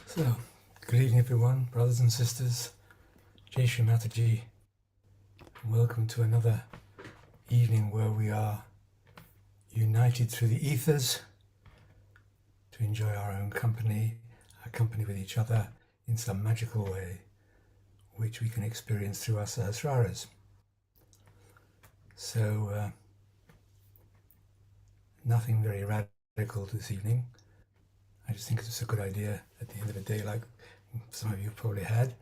So, good evening everyone, brothers and sisters, Jai Shri Mataji, and welcome to another evening where we are united through the ethers to enjoy our own company, our company with each other in some magical way, which we can experience through our Sahasraras. So, nothing very radical this evening. I just think it's a good idea at the end of the day, like some of you probably had.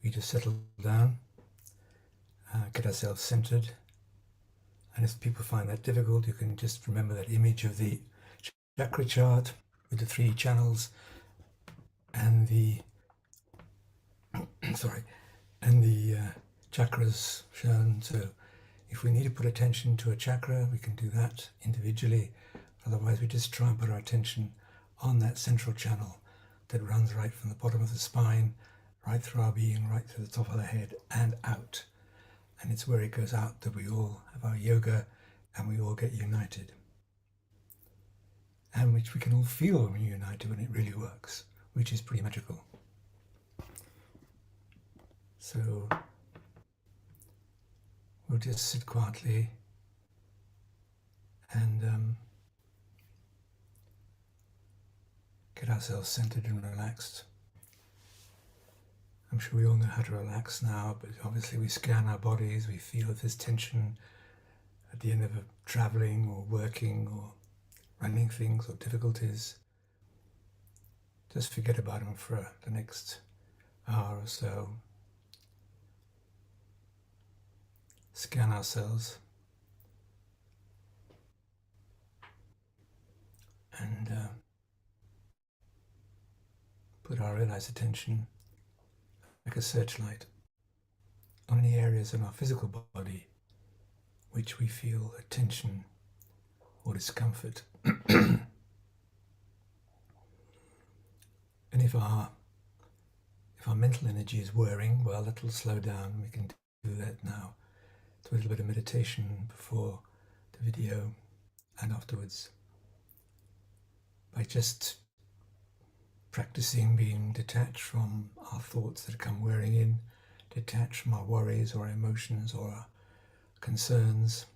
We just settle down, get ourselves centered, and if people find that difficult, you can just remember that image of the chakra chart with the 3 channels and the chakras shown. So if we need to put attention to a chakra, we can do that individually. Otherwise, we just try and put our attention on that central channel that runs right from the bottom of the spine, right through our being, right through the top of the head and out. And it's where it goes out that we all have our yoga and we all get united. And which we can all feel when we're united, when it really works, which is pretty magical. So we'll just sit quietly and get ourselves centered and relaxed. I'm sure we all know how to relax now, but obviously we scan our bodies, we feel if there's tension at the end of traveling or working or running things or difficulties. Just forget about them for the next hour or so. Scan ourselves and put our realized attention like a searchlight on any areas in our physical body which we feel a tension or discomfort. And if our mental energy is whirring, well, that'll slow down. We can do that now. Do a little bit of meditation before the video and afterwards by just practicing being detached from our thoughts that come whirring in, detached from our worries or our emotions or our concerns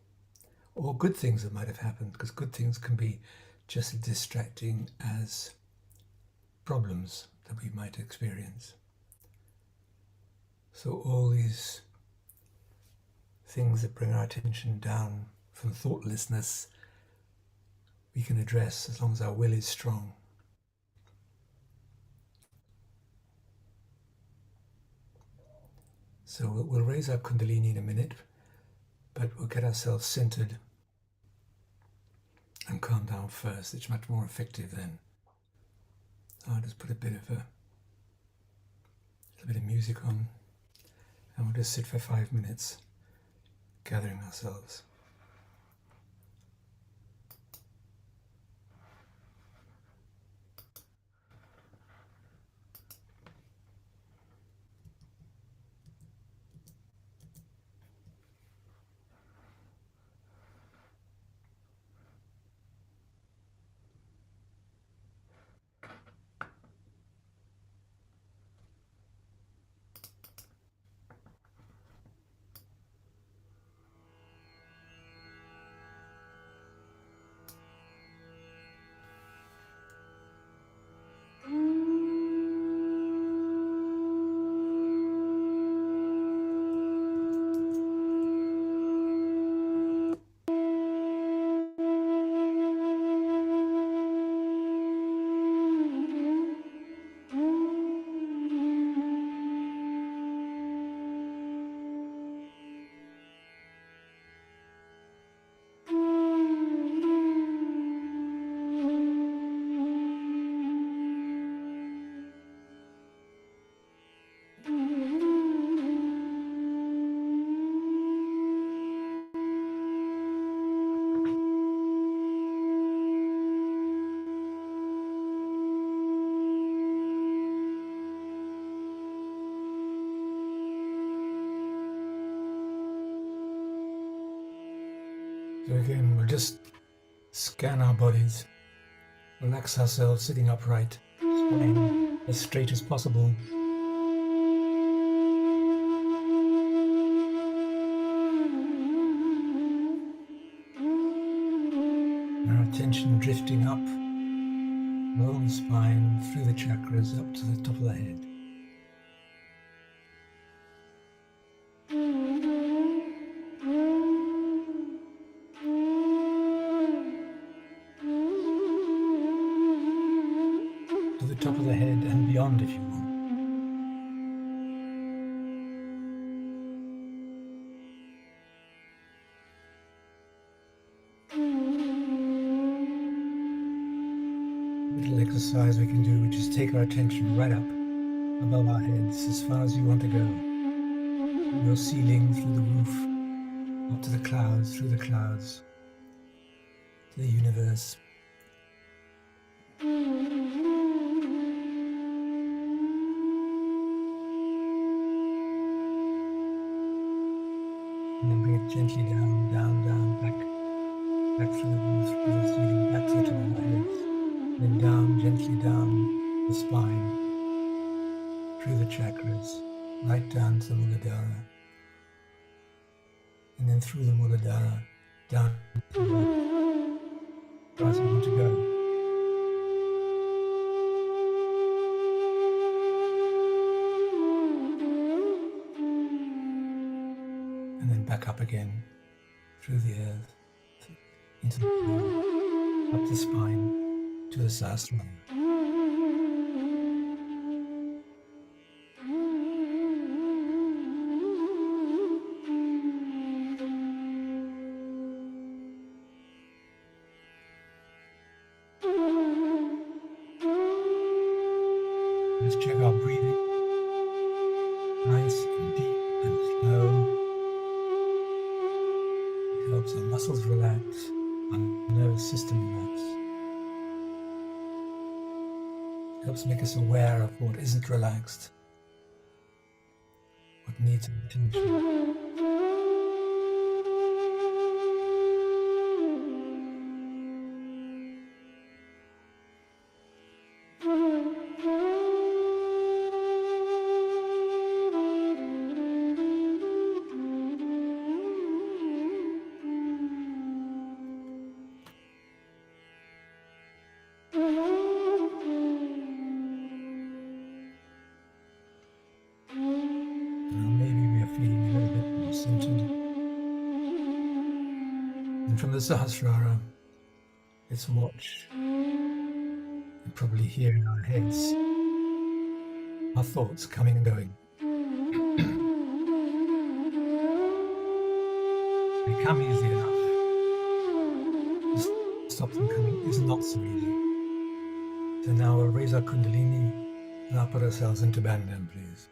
or good things that might have happened, because good things can be just as distracting as problems that we might experience. So all these things that bring our attention down from thoughtlessness we can address as long as our will is strong. So we'll raise our Kundalini in a minute, but we'll get ourselves centered and calm down first. It's much more effective then. I'll just put a little bit of music on, and we'll just sit for 5 minutes, gathering ourselves. So again, we'll just scan our bodies, relax ourselves sitting upright, spine as straight as possible. Our attention drifting up along the spine, through the chakras, up to the top of the head. To the top of the head and beyond if you want. Little exercise we can do, which is take our attention right up above our heads as far as you want to go. Your ceiling, through the roof, up to the clouds, through the clouds, to the universe. And then bring it gently down, down, down, back through the roof, through the ceiling, back to the top of our heads. Then down, gently down the spine, through the chakras, right down to the Muladhara. And then through the Muladhara, down to the right, as far as you want to go. And then back up again, through the earth, into the ground, up the spine, to the Sahasrara. Let's check our breathing, nice and deep and slow. It helps our muscles relax, our nervous system relax. It helps make us aware of what isn't relaxed, what needs attention. From the Sahasrara, let's watch and probably hear in our heads our thoughts coming and going. They come easily enough. To stop them coming is not so easy. So now we'll raise our Kundalini and I'll put ourselves into Bandham, please.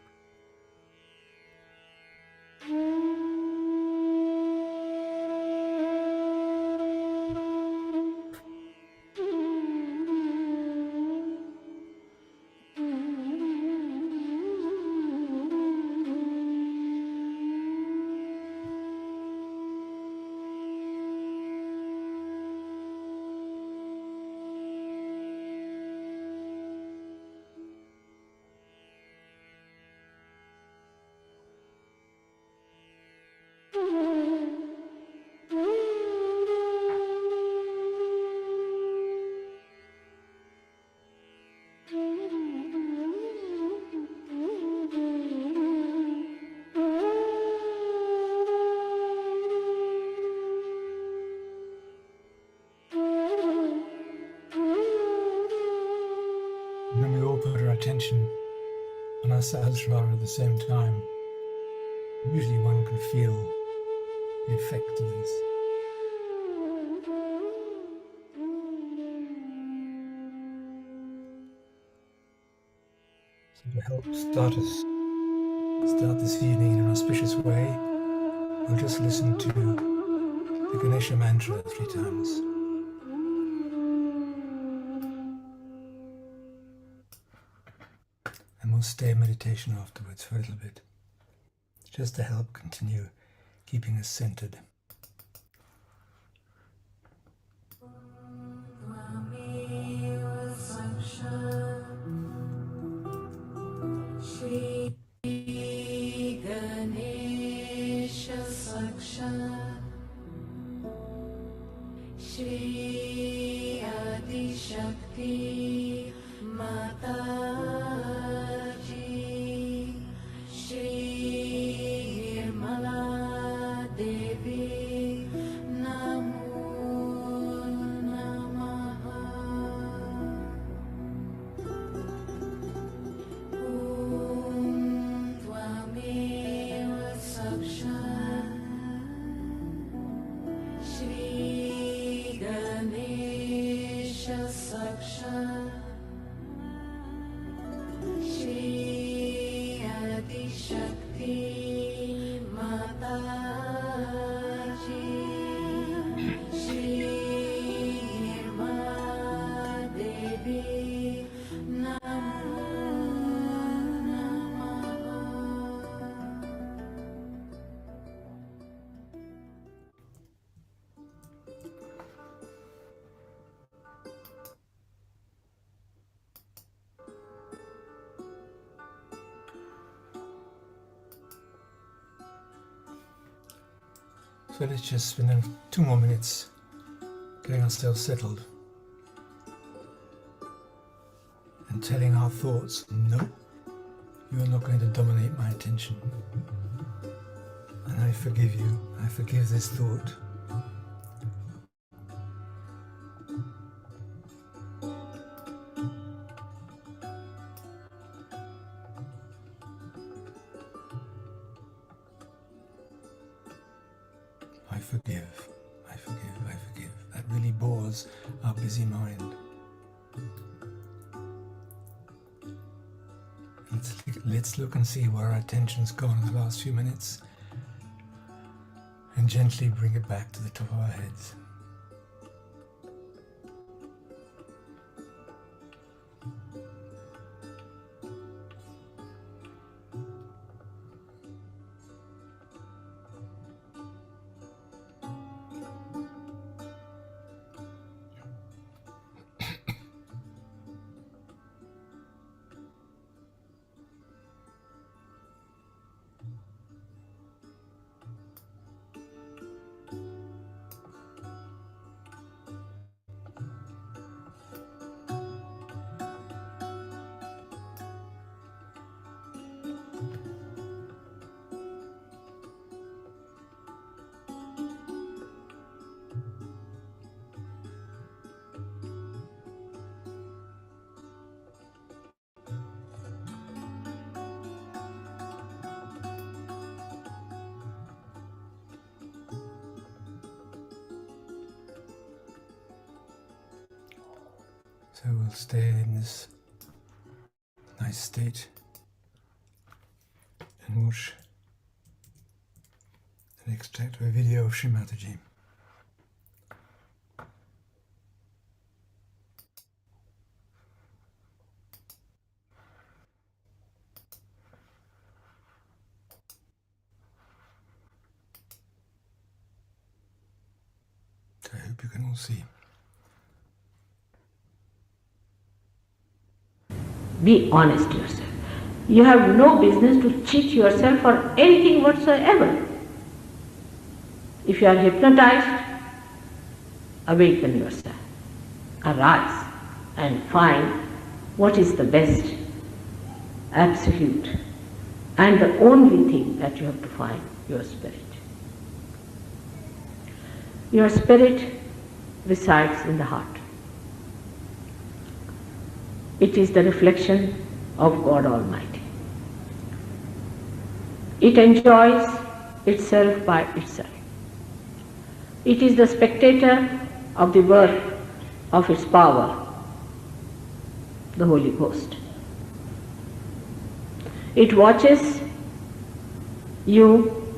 And then we all put our attention on our Sahasrara at the same time. Usually one can feel the effect of this. So to help start this evening in an auspicious way, we'll just listen to the Ganesha mantra 3 times. And we'll stay in meditation afterwards for a little bit, just to help continue keeping us centered. Shri Adi Shakti Mataji, Shri Nirmala Devi Namo Namaha. Om Tvameva Sakshat Shri Ganesha Sakshat Shri Adi Shakti Mataji, Shri Nirmala Devi Namo Namaha. So let's just spend 2 more minutes getting ourselves settled and telling our thoughts, no, you are not going to dominate my attention. And I forgive you. I forgive this thought. I forgive, I forgive, I forgive. That really bores our busy mind. Let's look and see where our attention's gone in the last few minutes and gently bring it back to the top of our heads. So we'll stay in this nice state and watch an extract of a video of Shri Mataji. I hope you can all see. Be honest to yourself. You have no business to cheat yourself for anything whatsoever. If you are hypnotized, awaken yourself. Arise and find what is the best, absolute, and the only thing that you have to find, your spirit. Your spirit resides in the heart. It is the reflection of God Almighty. It enjoys itself by itself. It is the spectator of the work of its power, the Holy Ghost. It watches you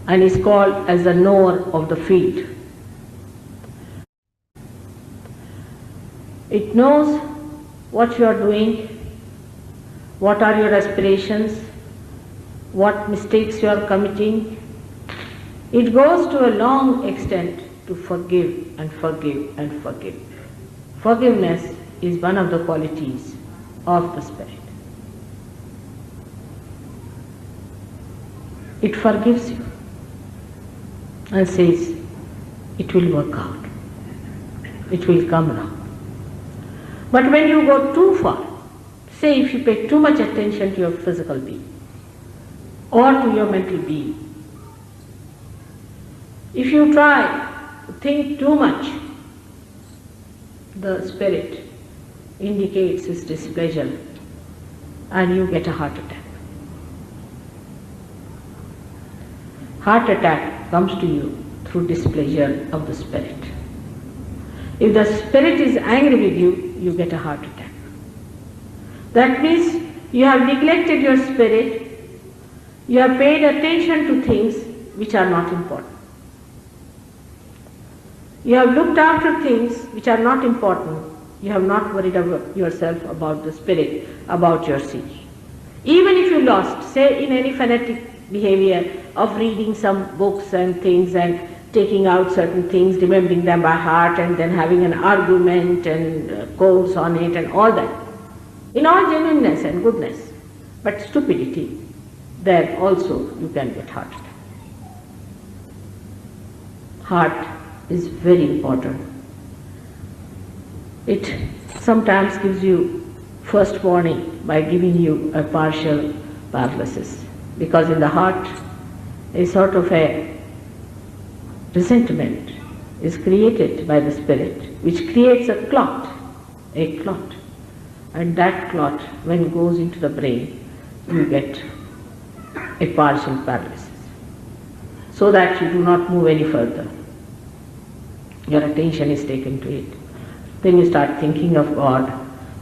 and is called as the knower of the field. It knows what you are doing, what are your aspirations, what mistakes you are committing. It goes to a long extent to forgive and forgive and forgive. Forgiveness is one of the qualities of the Spirit. It forgives you and says, it will work out. It will come around. But when you go too far, say if you pay too much attention to your physical being or to your mental being, if you try to think too much, the spirit indicates its displeasure and you get a heart attack. Heart attack comes to you through displeasure of the spirit. If the spirit is angry with you, you get a heart attack. That means you have neglected your spirit, you have paid attention to things which are not important. You have looked after things which are not important. You have not worried about yourself about the spirit, about your seek. Even if you lost, say in any fanatic behavior of reading some books and things and taking out certain things, remembering them by heart and then having an argument and course on it and all that. In all genuineness and goodness, but stupidity, then also you can get heart attack. Heart is very important. It sometimes gives you first warning by giving you a partial paralysis, because in the heart a sort of a resentment is created by the spirit, which creates a clot, and that clot, when it goes into the brain, you get a partial paralysis, so that you do not move any further. Your attention is taken to it. Then you start thinking of God,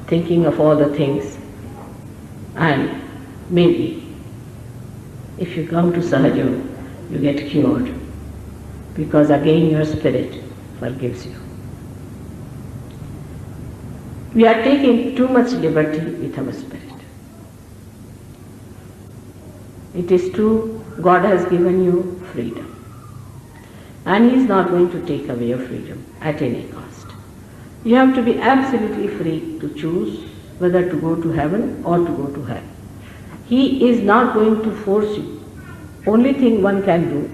thinking of all the things, and maybe if you come to Sahaja, you get cured, because again your spirit forgives you. We are taking too much liberty with our spirit. It is true, God has given you freedom, and He is not going to take away your freedom at any cost. You have to be absolutely free to choose whether to go to heaven or to go to hell. He is not going to force you. Only thing one can do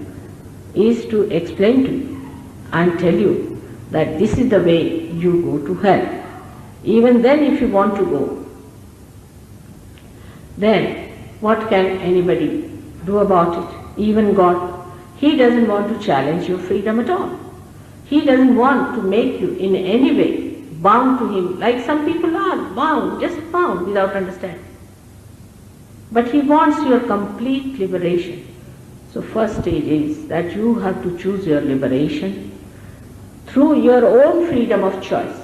is to explain to you and tell you that this is the way you go to hell. Even then, if you want to go, then what can anybody do about it? Even God. He doesn't want to challenge your freedom at all. He doesn't want to make you in any way bound to Him, like some people are bound, just bound without understanding. But He wants your complete liberation. So first stage is that you have to choose your liberation through your own freedom of choice.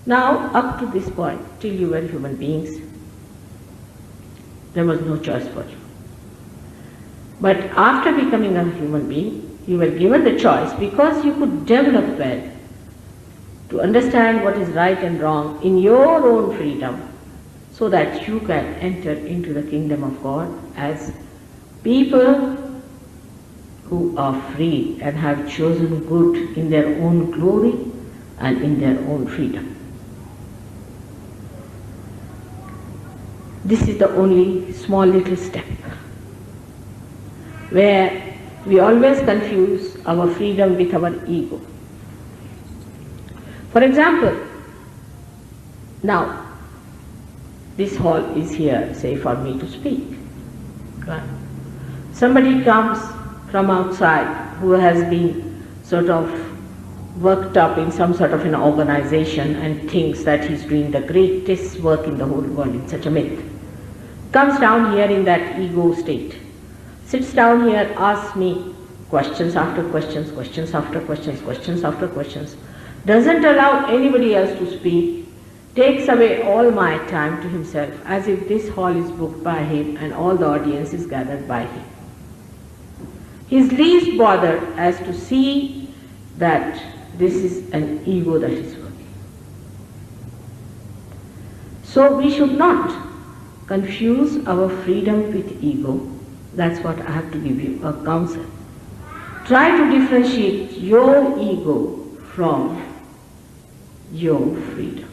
Now, up to this point, till you were human beings, there was no choice for you. But after becoming a human being, you were given the choice because you could develop well to understand what is right and wrong in your own freedom, so that you can enter into the kingdom of God as people who are free and have chosen good in their own glory and in their own freedom. This is the only small little step where we always confuse our freedom with our ego. For example, now this hall is here, say, for me to speak. Right? Somebody comes from outside who has been sort of worked up in some sort of an organization and thinks that he's doing the greatest work in the whole world in such a myth. Comes down here in that ego state, sits down here, asks me questions after questions, questions after questions, questions after questions, doesn't allow anybody else to speak, takes away all my time to himself, as if this hall is booked by him and all the audience is gathered by him. He is least bothered as to see that this is an ego that is working. So we should not confuse our freedom with ego. That's what I have to give you a counsel. Try to differentiate your ego from your freedom.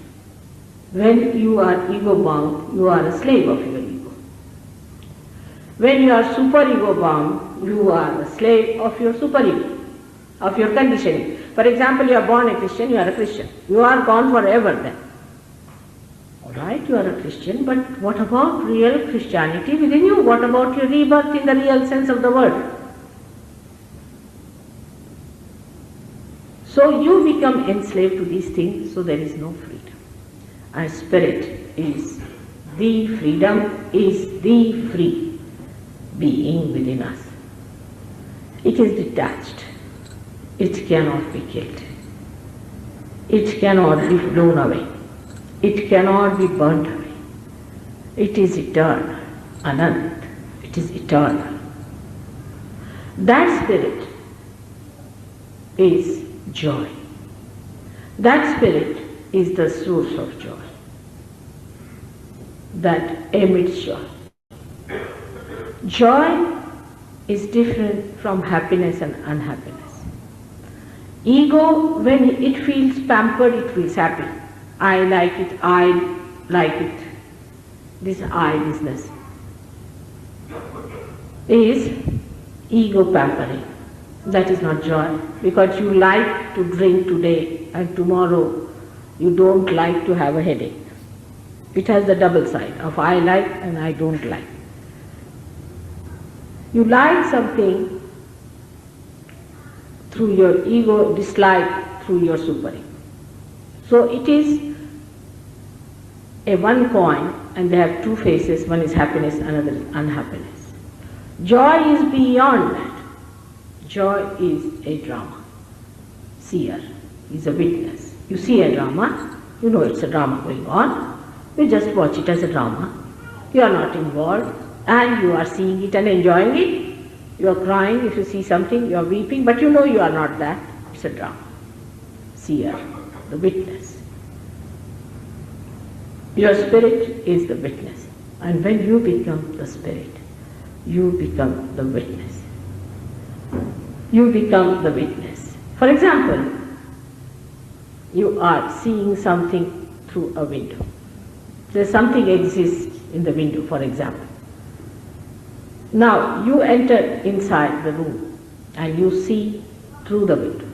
When you are ego bound, you are a slave of your ego. When you are super ego bound, you are a slave of your super ego. of your conditioning. For example, you are born a Christian, you are a Christian. You are gone forever then. Alright, you are a Christian, but what about real Christianity within you? What about your rebirth in the real sense of the word? So you become enslaved to these things, so there is no freedom. And spirit is the freedom, is the free being within us. It is detached. It cannot be killed. It cannot be blown away. It cannot be burnt away. It is eternal, Anant. It is eternal. That spirit is joy. That spirit is the source of joy. That emits joy. Joy is different from happiness and unhappiness. Ego, when it feels pampered, it feels happy. I like it, I like it. This I business is ego pampering. That is not joy, because you like to drink today and tomorrow you don't like to have a headache. It has the double side of I like and I don't like. You like something through your ego, dislike through your super ego. So it is a one coin and they have two faces, one is happiness, another is unhappiness. Joy is beyond that. Joy is a drama. Seer is a witness. You see a drama, you know it's a drama going on, you just watch it as a drama. You are not involved and you are seeing it and enjoying it. You are crying if you see something, you are weeping, but you know you are not that. It's a drama. Seer, the witness. Your spirit is the witness. And when you become the spirit, you become the witness. You become the witness. For example, you are seeing something through a window. There's something exists in the window, for example. Now you enter inside the room and you see through the window.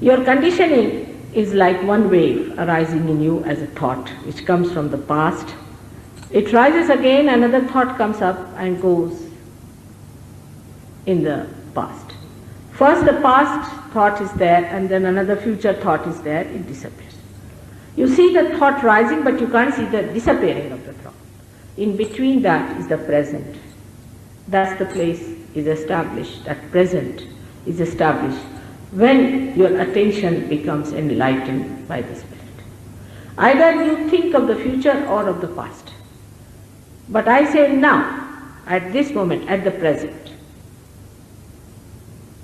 Your conditioning is like one wave arising in you as a thought which comes from the past. It rises again, another thought comes up and goes in the past. First the past thought is there and then another future thought is there, it disappears. You see the thought rising but you can't see the disappearing of the thought. In between that is the present. That's the place is established, that present is established when your attention becomes enlightened by the Spirit. Either you think of the future or of the past. But I say now, at this moment, at the present,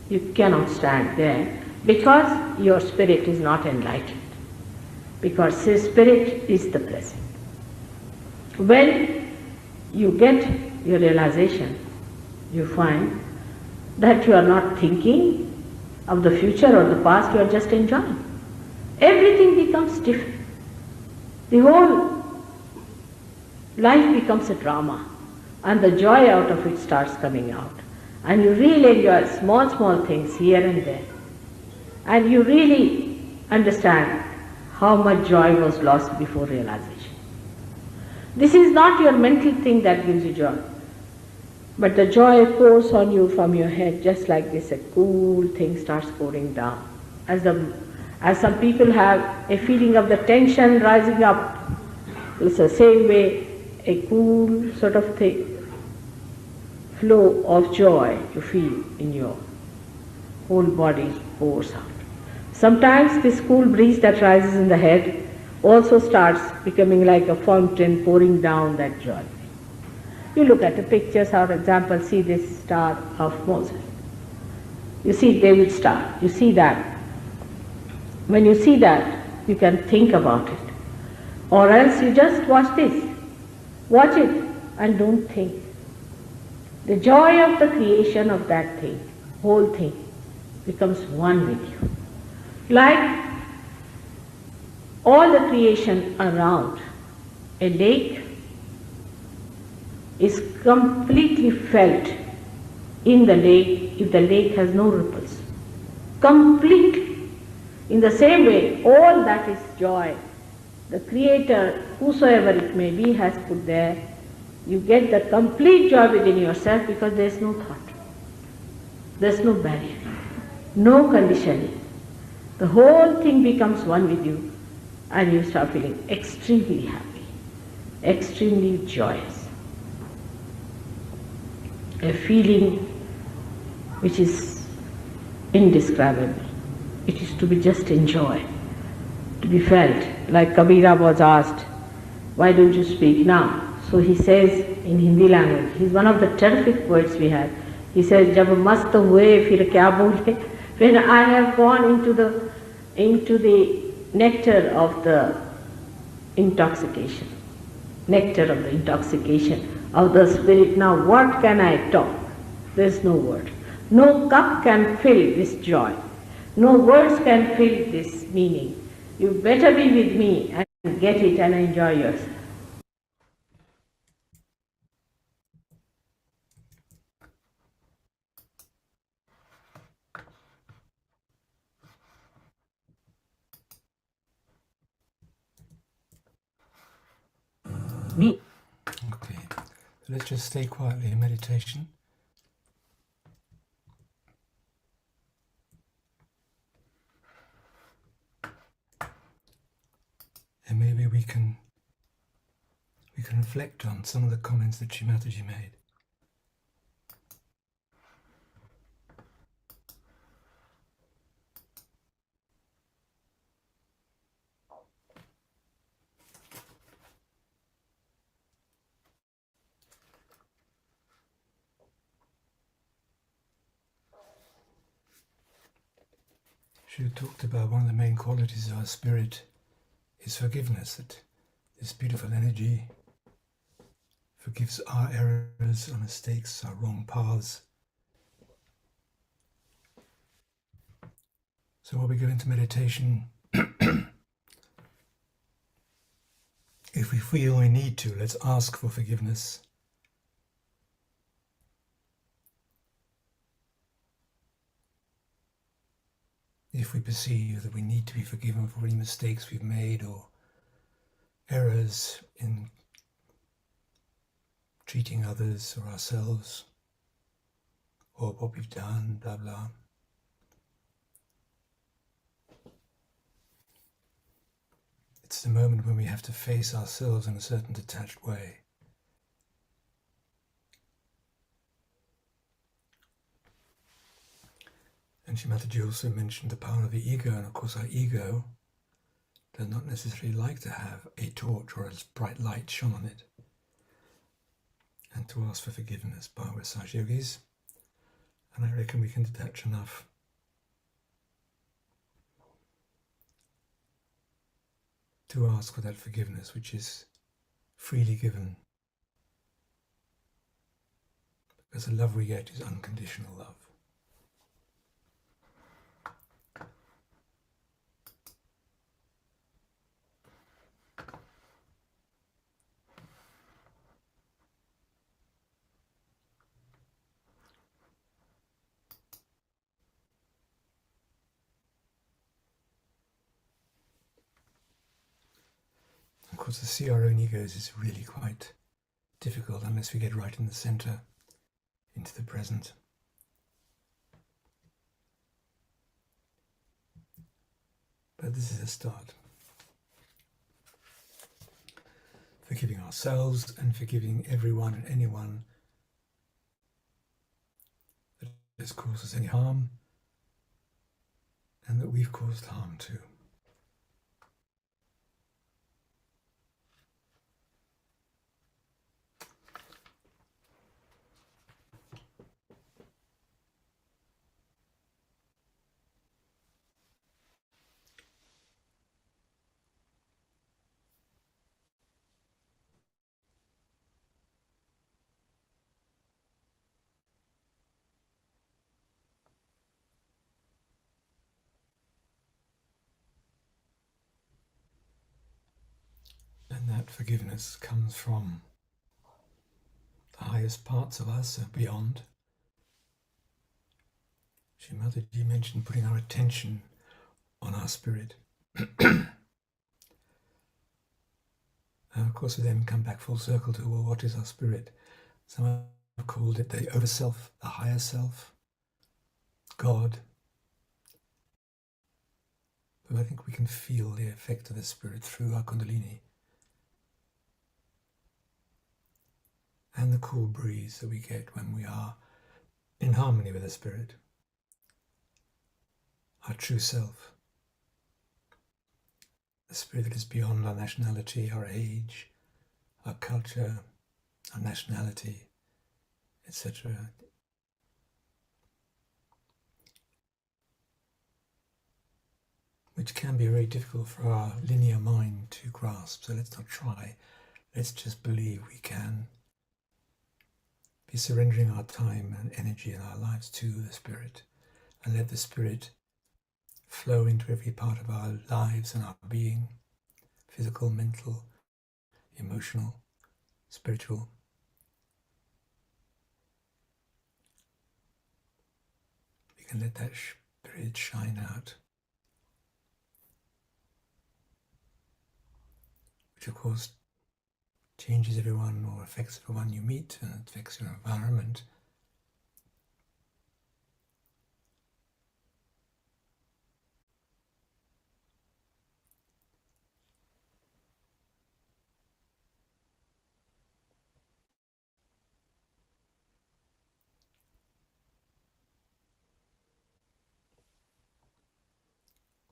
you cannot stand there because your spirit is not enlightened. Because spirit is the present. When you get your realization, you find that you are not thinking of the future or the past, you are just enjoying. Everything becomes different. The whole life becomes a drama and the joy out of it starts coming out. And you really enjoy small things here and there. And you really understand how much joy was lost before realization. This is not your mental thing that gives you joy. But the joy pours on you from your head just like this, a cool thing starts pouring down. As some people have a feeling of the tension rising up, it's the same way a cool sort of thing, flow of joy you feel in your whole body pours out. Sometimes this cool breeze that rises in the head also starts becoming like a fountain pouring down that joy. You look at the pictures, for example, see this star of Moses. You see David's star, you see that. When you see that, you can think about it. Or else you just watch this. Watch it and don't think. The joy of the creation of that thing, whole thing, becomes one with you. Like all the creation around, a lake is completely felt in the lake if the lake has no ripples. Completely. In the same way, all that is joy, the Creator, whosoever it may be, has put there. You get the complete joy within yourself because there is no thought. There is no barrier, no conditioning. The whole thing becomes one with you and you start feeling extremely happy, extremely joyous. A feeling which is indescribable. It is to be just enjoyed, to be felt. Like Kabira was asked, why don't you speak now? So he says in Hindi language, he's one of the terrific poets we have. He says, Jab mast hue fir kya bole? When I have gone into the nectar of the intoxication, of the spirit, now what can I talk? There's no word. No cup can fill this joy. No words can fill this meaning. You better be with me and get it and enjoy yourself. Me. Okay, so let's just stay quietly in meditation. And maybe we can reflect on some of the comments that Shimataji made. She talked about one of the main qualities of our spirit is forgiveness, that this beautiful energy forgives our errors, our mistakes, our wrong paths. So while we go into meditation, if we feel we need to, let's ask for forgiveness. If we perceive that we need to be forgiven for any mistakes we've made or errors in treating others or ourselves, or what we've done, blah, blah. It's the moment when we have to face ourselves in a certain detached way. And Shimataji also mentioned the power of the ego, and of course our ego does not necessarily like to have a torch or a bright light shone on it. And to ask for forgiveness by our Saj Yogis, and I reckon we can detach enough to ask for that forgiveness, which is freely given, because the love we get is unconditional love. Of course, to see our own egos is really quite difficult unless we get right in the center, into the present. But this is a start. Forgiving ourselves and forgiving everyone and anyone that has caused us any harm and that we've caused harm to. And that forgiveness comes from the highest parts of us, beyond, Shri Mataji mentioned putting our attention on our spirit. And of course, we then come back full circle to, well, what is our spirit? Some have called it the overself, the higher self, God. But I think we can feel the effect of the spirit through our Kundalini and the cool breeze that we get when we are in harmony with the spirit, our true self, the spirit that is beyond our nationality, our age, our culture, our nationality, etc. Which can be very difficult for our linear mind to grasp. So let's not try. Let's just believe we can be surrendering our time and energy in our lives to the spirit, and let the spirit flow into every part of our lives and our being, physical, mental, emotional, spiritual. We can let that spirit shine out, which of course changes everyone or affects everyone you meet, and it affects your environment.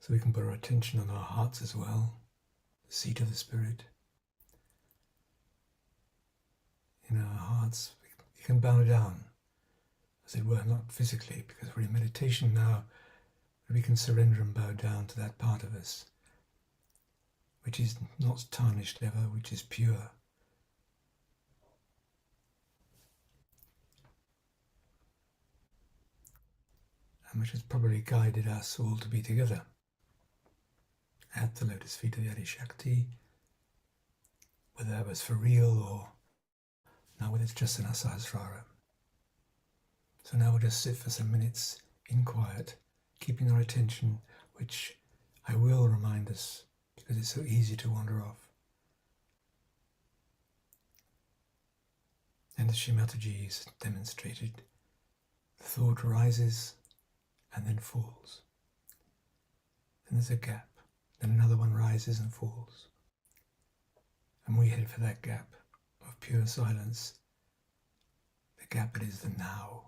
So we can put our attention on our hearts as well, the seat of the spirit. In our hearts, we can bow down, as it were, not physically, because we're in meditation now, but we can surrender and bow down to that part of us, which is not tarnished ever, which is pure. And which has probably guided us all to be together at the lotus feet of the Adi Shakti, whether that was for real or now whether it's just in our Sahasrara. So now we'll just sit for some minutes in quiet, keeping our attention, which I will remind us because it's so easy to wander off. And as Shri Mataji has demonstrated, the thought rises and then falls. Then there's a gap. Then another one rises and falls. And we head for that gap of pure silence, the gap that is the now.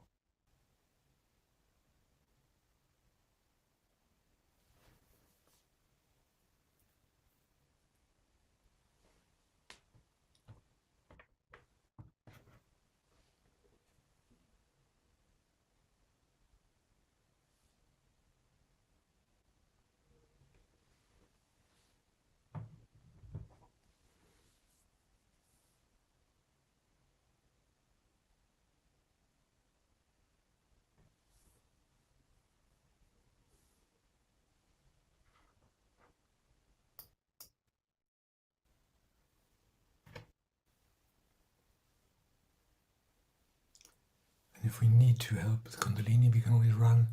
And if we need to help with Kundalini, we can always run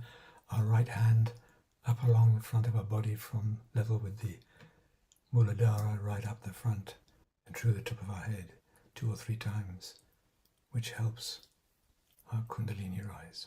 our right hand up along the front of our body from level with the Muladhara, right up the front and through the top of our head 2 or 3 times, which helps our Kundalini rise.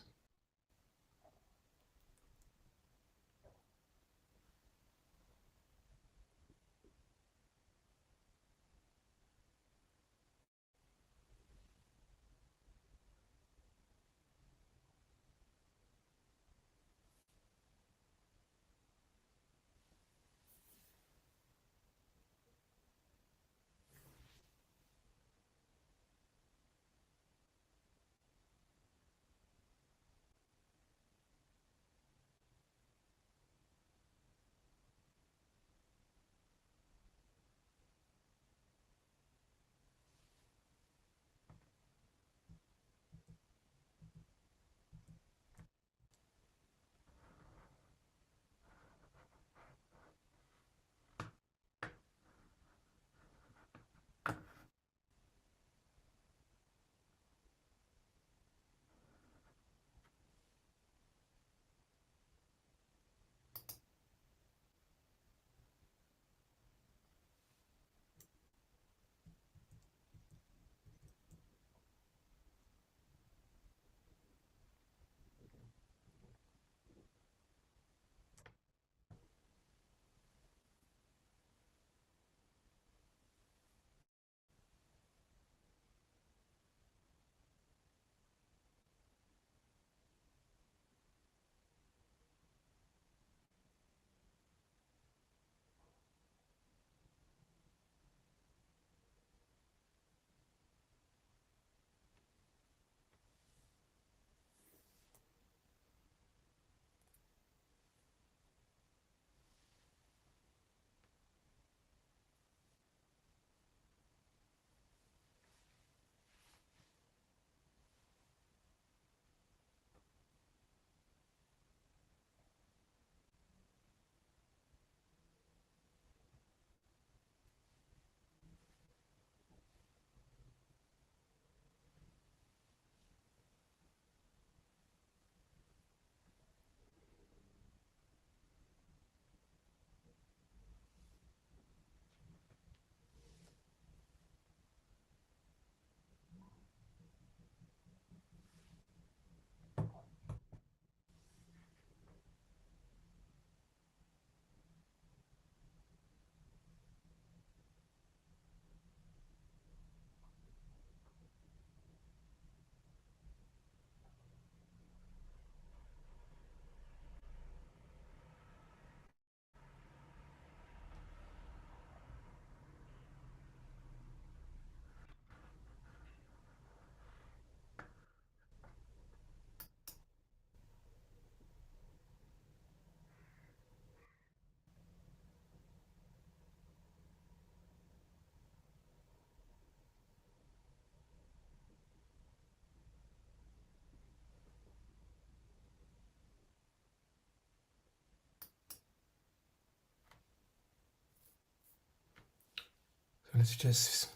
let's just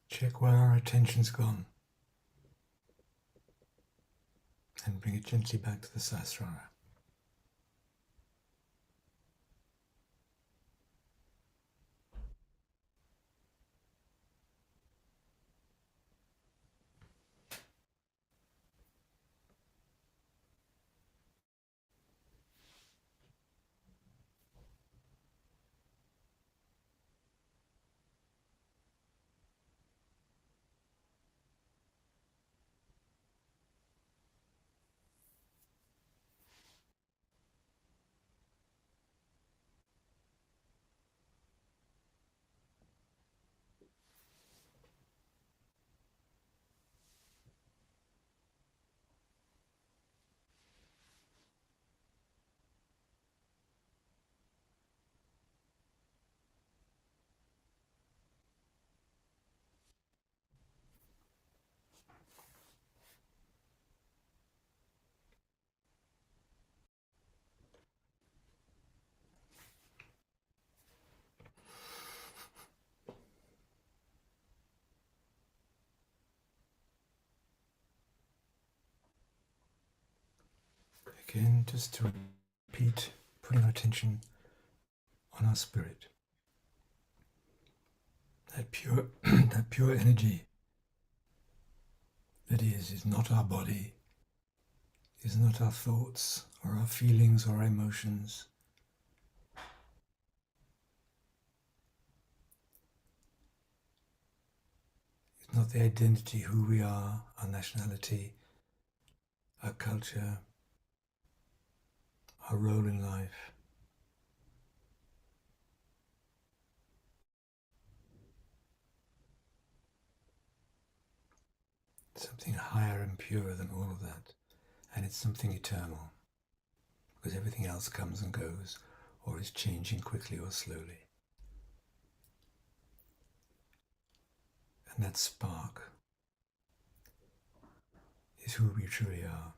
check where our attention's gone and bring it gently back to the Sahasrara. Again, just to repeat, putting our attention on our spirit. That pure, that pure energy that is not our body, is not our thoughts or our feelings or our emotions. It's not the identity, who we are, our nationality, our culture, our role in life. Something higher and purer than all of that. And it's something eternal, because everything else comes and goes, or is changing quickly or slowly. And that spark is who we truly are.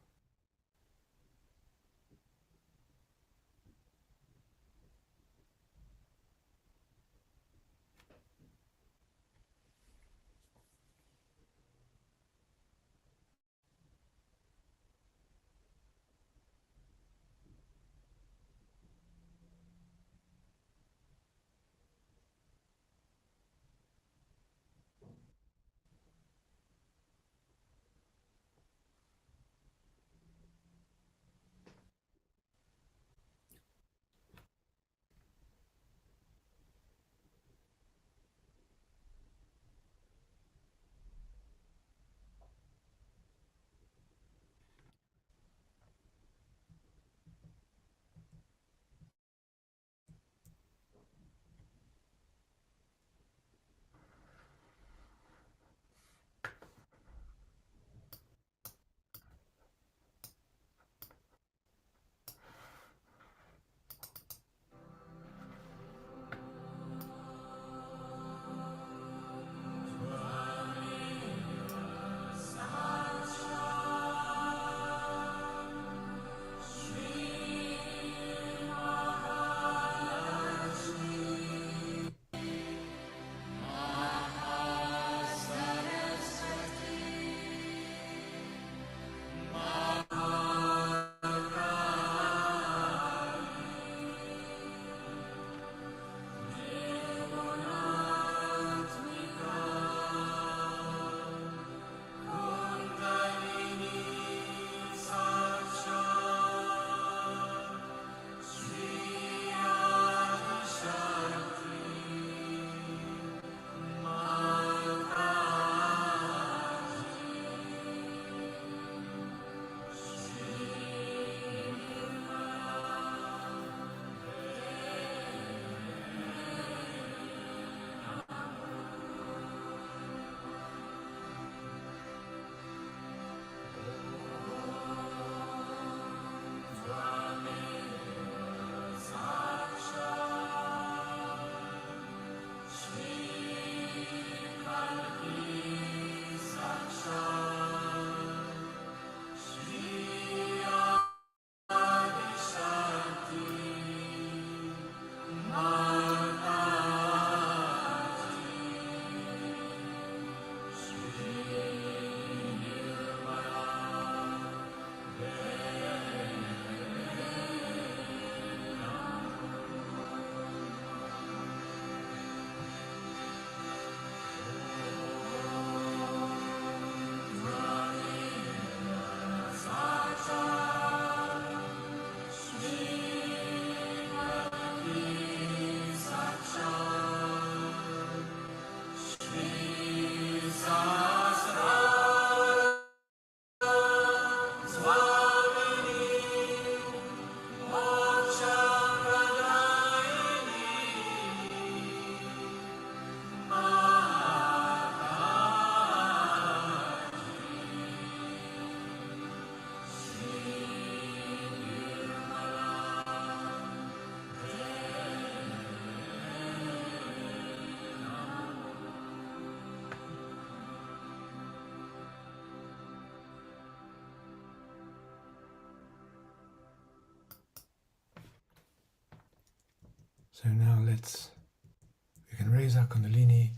So now we can raise our Kundalini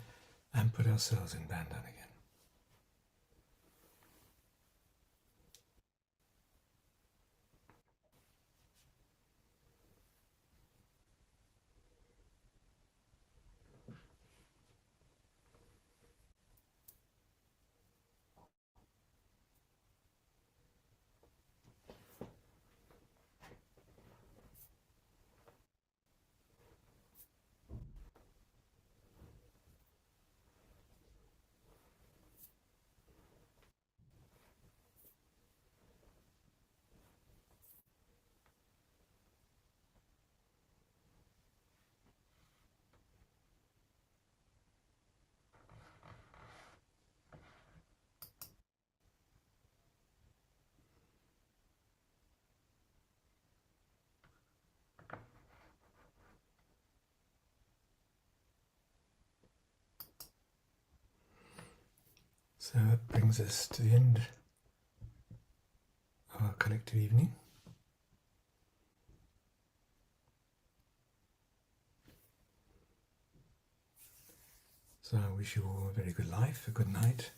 and put ourselves in Bandhan again. So that brings us to the end of our collective evening. So I wish you all a very good life, a good night,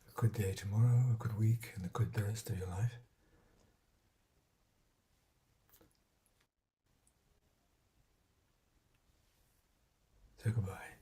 a good day tomorrow, a good week, and a good the rest of your life. So goodbye.